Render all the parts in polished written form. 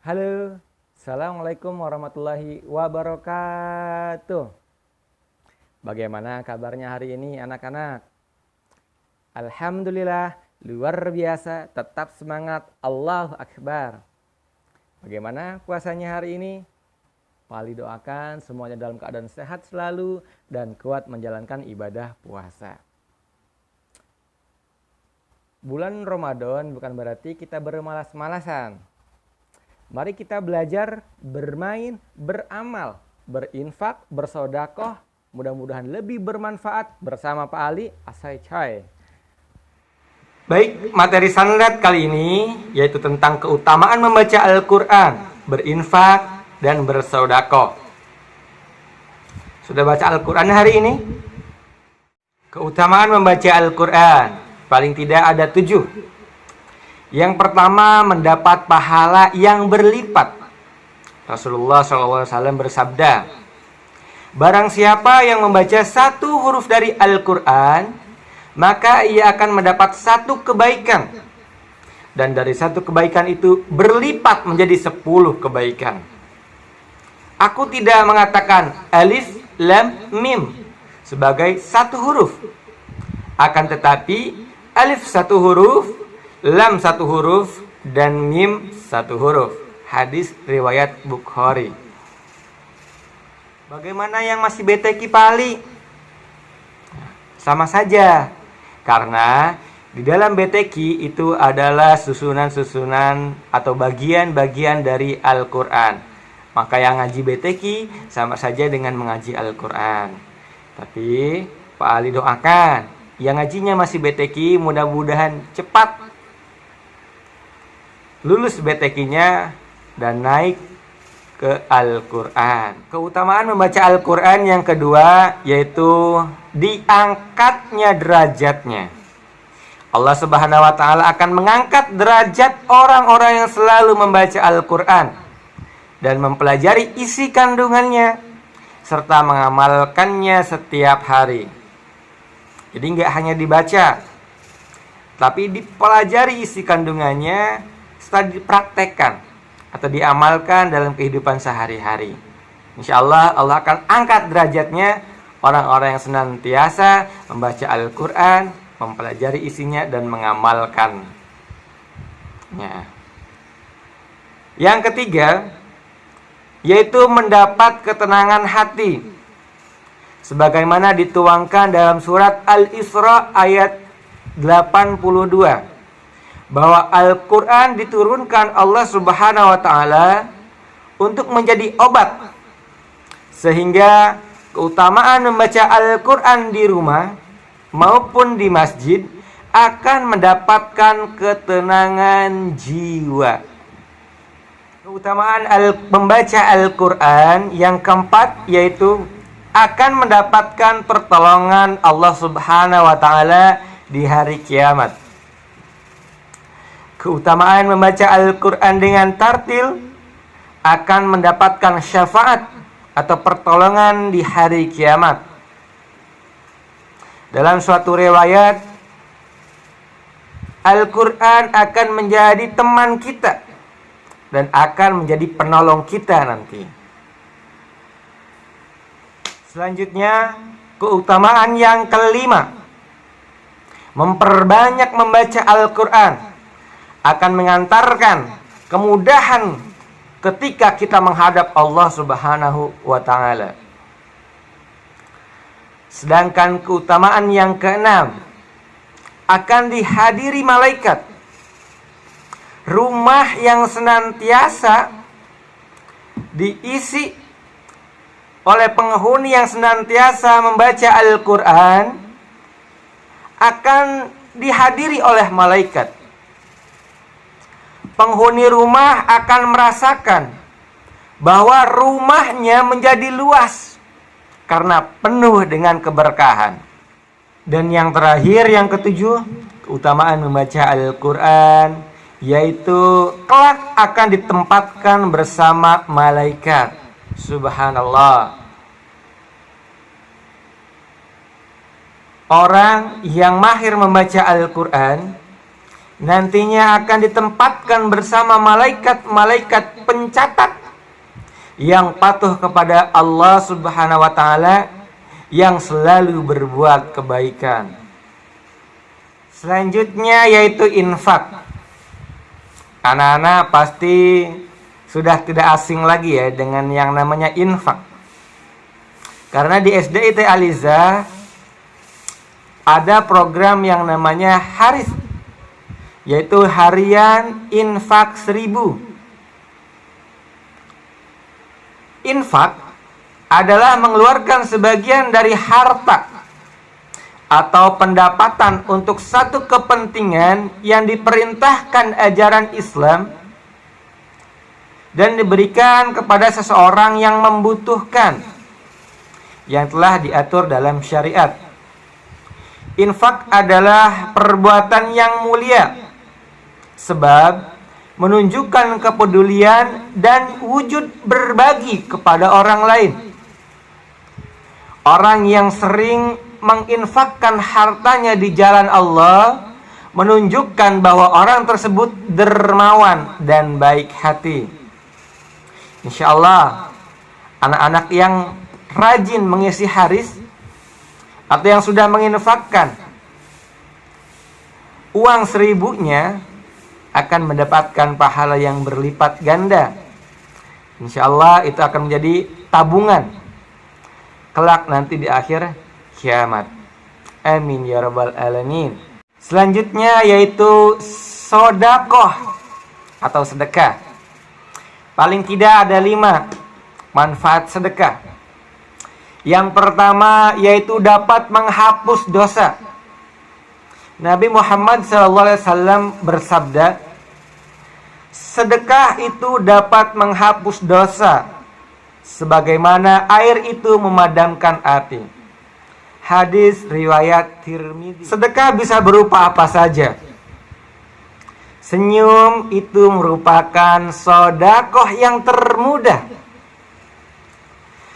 Halo, Assalamualaikum warahmatullahi wabarakatuh. Bagaimana kabarnya hari ini anak-anak? Alhamdulillah, luar biasa, tetap semangat, Allahu Akbar. Bagaimana puasanya hari ini? Pali doakan semuanya dalam keadaan sehat selalu dan kuat menjalankan ibadah puasa. Bulan Ramadan bukan berarti kita bermalas-malasan. Mari kita belajar bermain, beramal, berinfak, bersodakoh. Mudah-mudahan lebih bermanfaat bersama Pak Ali Asai Chai. Baik, materi sanad kali ini yaitu tentang keutamaan membaca Al-Quran, berinfak, dan bersodakoh. Sudah baca Al-Quran hari ini? Keutamaan membaca Al-Quran paling tidak ada 7. Yang pertama, mendapat pahala yang berlipat. Rasulullah SAW bersabda, barang siapa yang membaca 1 huruf dari Al-Quran, maka ia akan mendapat 1 kebaikan. Dan dari 1 kebaikan itu berlipat menjadi 10 kebaikan. Aku tidak mengatakan alif, lam, mim sebagai 1 huruf. Akan tetapi alif 1 huruf, lam 1 huruf, dan mim 1 huruf. Hadis riwayat Bukhari. Bagaimana yang masih bete Kipali? Sama saja. Karena di dalam BTQ itu adalah susunan-susunan atau bagian-bagian dari Al-Quran. Maka yang ngaji BTQ sama saja dengan mengaji Al-Quran. Tapi Pak Ali doakan yang ngajinya masih BTQ mudah-mudahan cepat lulus BTQ-nya dan naik ke Al-Quran. Keutamaan membaca Al-Quran yang kedua yaitu diangkatnya derajatnya. Allah Subhanahu wa Ta'ala akan mengangkat derajat orang-orang yang selalu membaca Al-Quran dan mempelajari isi kandungannya serta mengamalkannya setiap hari. Jadi nggak hanya dibaca, tapi dipelajari isi kandungannya setelah dipraktekkan atau diamalkan dalam kehidupan sehari-hari. Insya Allah, Allah akan angkat derajatnya orang-orang yang senantiasa membaca Al-Quran, mempelajari isinya dan mengamalkannya. Yang ketiga yaitu mendapat ketenangan hati, sebagaimana dituangkan dalam surat Al-Isra ayat 82, bahwa Al-Quran diturunkan Allah Subhanahu wa Ta'ala untuk menjadi obat, sehingga keutamaan membaca Al-Quran di rumah maupun di masjid akan mendapatkan ketenangan jiwa. Keutamaan membaca Al-Quran yang keempat yaitu akan mendapatkan pertolongan Allah Subhanahu wa Ta'ala di hari kiamat. Keutamaan membaca Al-Quran dengan tartil akan mendapatkan syafaat atau pertolongan di hari kiamat. Dalam suatu riwayat, Al-Quran akan menjadi teman kita dan akan menjadi penolong kita nanti. Selanjutnya, keutamaan yang kelima, memperbanyak membaca Al-Quran akan mengantarkan kemudahan ketika kita menghadap Allah Subhanahu wa Ta'ala. Sedangkan keutamaan yang keenam, akan dihadiri malaikat. Rumah yang senantiasa diisi oleh penghuni yang senantiasa membaca Al-Quran akan dihadiri oleh malaikat. Penghuni rumah akan merasakan bahwa rumahnya menjadi luas karena penuh dengan keberkahan. Dan yang terakhir, yang ketujuh, keutamaan membaca Al-Quran yaitu kelak akan ditempatkan bersama malaikat. Subhanallah. Orang yang mahir membaca Al-Quran nantinya akan ditempatkan bersama malaikat-malaikat pencatat yang patuh kepada Allah Subhanahu wa taala, yang selalu berbuat kebaikan. Selanjutnya yaitu infak. Anak-anak pasti sudah tidak asing lagi ya dengan yang namanya infak. Karena di SD IT Aliza ada program yang namanya Haris, yaitu harian infak 1000. Infak adalah mengeluarkan sebagian dari harta atau pendapatan untuk satu kepentingan yang diperintahkan ajaran Islam dan diberikan kepada seseorang yang membutuhkan, yang telah diatur dalam syariat. Infak adalah perbuatan yang mulia sebab menunjukkan kepedulian dan wujud berbagi kepada orang lain. Orang yang sering menginfakkan hartanya di jalan Allah menunjukkan bahwa orang tersebut dermawan dan baik hati. Insya Allah, anak-anak yang rajin mengisi haris atau yang sudah menginfakkan uang 1000-nya akan mendapatkan pahala yang berlipat ganda. Insya Allah itu akan menjadi tabungan kelak nanti di akhir kiamat. Amin ya rabbal alamin. Selanjutnya yaitu sodakoh atau sedekah. Paling tidak ada 5 manfaat sedekah. Yang pertama yaitu dapat menghapus dosa. Nabi Muhammad SAW bersabda, sedekah itu dapat menghapus dosa sebagaimana air itu memadamkan api. Hadis riwayat Tirmidzi. Sedekah bisa berupa apa saja. Senyum itu merupakan sodakoh yang termudah.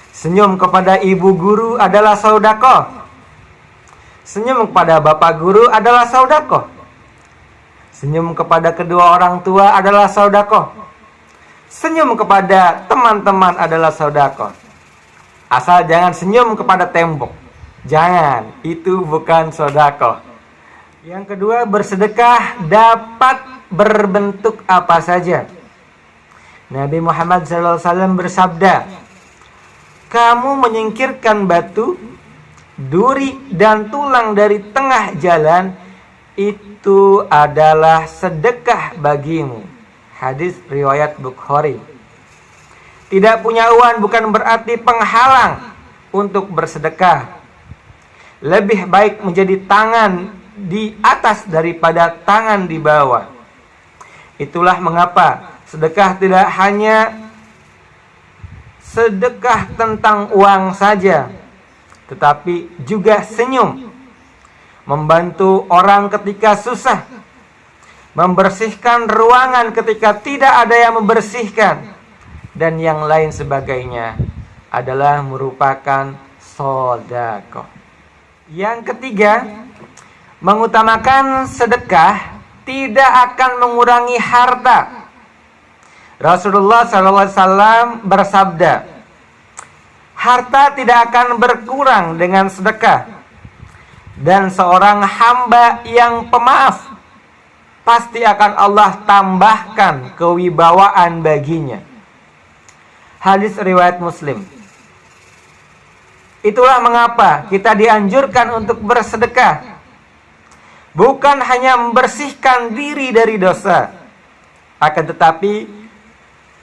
Senyum kepada ibu guru adalah sodakoh. Senyum kepada bapak guru adalah sodakoh. Senyum kepada kedua orang tua adalah sodakoh. Senyum kepada teman-teman adalah sodakoh. Asal jangan senyum kepada tembok. Jangan, itu bukan sodakoh. Yang kedua, bersedekah dapat berbentuk apa saja. Nabi Muhammad SAW bersabda, kamu menyingkirkan batu, duri, dan tulang dari tengah jalan, itu adalah sedekah bagimu. Hadis riwayat Bukhari. Tidak punya uang bukan berarti penghalang untuk bersedekah. Lebih baik menjadi tangan di atas daripada tangan di bawah. Itulah mengapa sedekah tidak hanya sedekah tentang uang saja, tetapi juga senyum, membantu orang ketika susah, membersihkan ruangan ketika tidak ada yang membersihkan, dan yang lain sebagainya adalah merupakan sedekah. Yang ketiga, mengutamakan sedekah tidak akan mengurangi harta. Rasulullah SAW bersabda, harta tidak akan berkurang dengan sedekah, dan seorang hamba yang pemaaf pasti akan Allah tambahkan kewibawaan baginya. Hadis riwayat Muslim. Itulah mengapa kita dianjurkan untuk bersedekah, bukan hanya membersihkan diri dari dosa, akan tetapi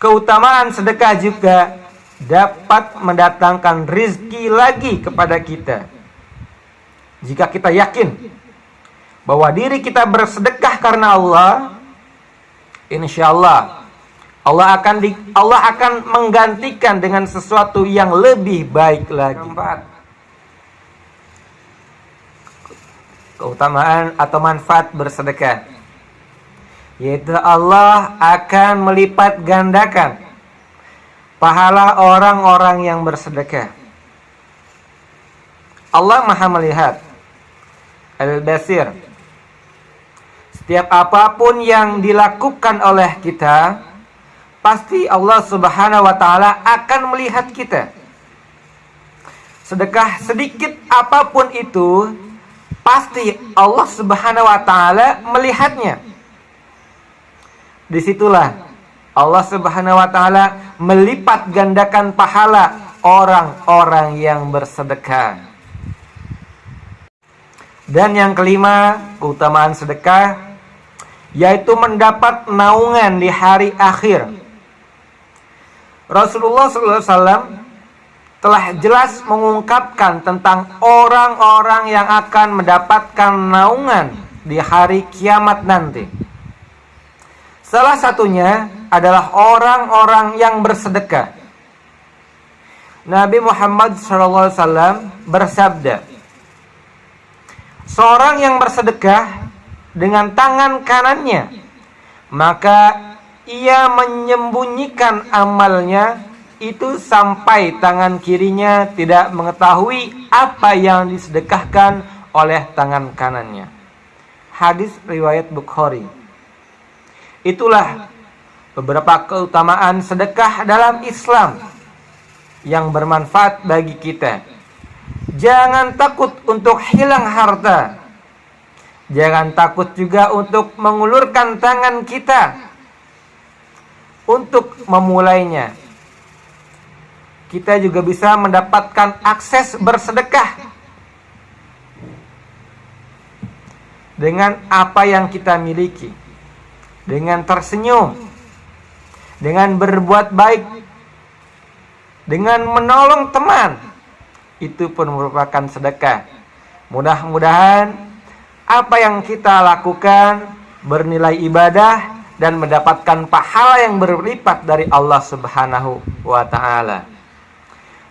keutamaan sedekah juga dapat mendatangkan rizki lagi kepada kita. Jika kita yakin bahwa diri kita bersedekah karena Allah, insya Allah Allah akan menggantikan dengan sesuatu yang lebih baik lagi. Keempat, keutamaan atau manfaat bersedekah, yaitu Allah akan melipat gandakan pahala orang-orang yang bersedekah. Allah Maha melihat, Al-Basir. Setiap apapun yang dilakukan oleh kita pasti Allah Subhanahu wa taala akan melihat kita. Sedekah sedikit apapun itu, pasti Allah Subhanahu wa taala melihatnya. Disitulah Allah Subhanahu wa taala melipat gandakan pahala orang-orang yang bersedekah. Dan yang kelima, keutamaan sedekah yaitu mendapat naungan di hari akhir. Rasulullah SAW telah jelas mengungkapkan tentang orang-orang yang akan mendapatkan naungan di hari kiamat nanti. Salah satunya adalah orang-orang yang bersedekah. Nabi Muhammad SAW bersabda, seorang yang bersedekah dengan tangan kanannya, maka ia menyembunyikan amalnya itu sampai tangan kirinya tidak mengetahui apa yang disedekahkan oleh tangan kanannya. Hadis riwayat Bukhari. Itulah beberapa keutamaan sedekah dalam Islam yang bermanfaat bagi kita. Jangan takut untuk hilang harta. Jangan takut juga untuk mengulurkan tangan kita untuk memulainya. Kita juga bisa mendapatkan akses bersedekah dengan apa yang kita miliki, dengan tersenyum, dengan berbuat baik, dengan menolong teman. Itu pun merupakan sedekah. Mudah-mudahan apa yang kita lakukan bernilai ibadah dan mendapatkan pahala yang berlipat dari Allah Subhanahu wa taala.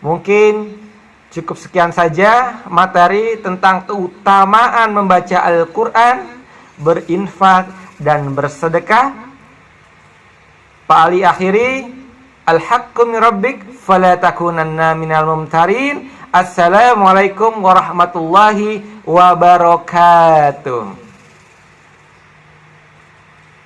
Mungkin cukup sekian saja materi tentang keutamaan membaca Al-Quran, berinfak dan bersedekah. Pak Ali akhiri, al-haqqu min rabbik fala takunanna minal mumtarin. Assalamualaikum warahmatullahi wabarakatuh.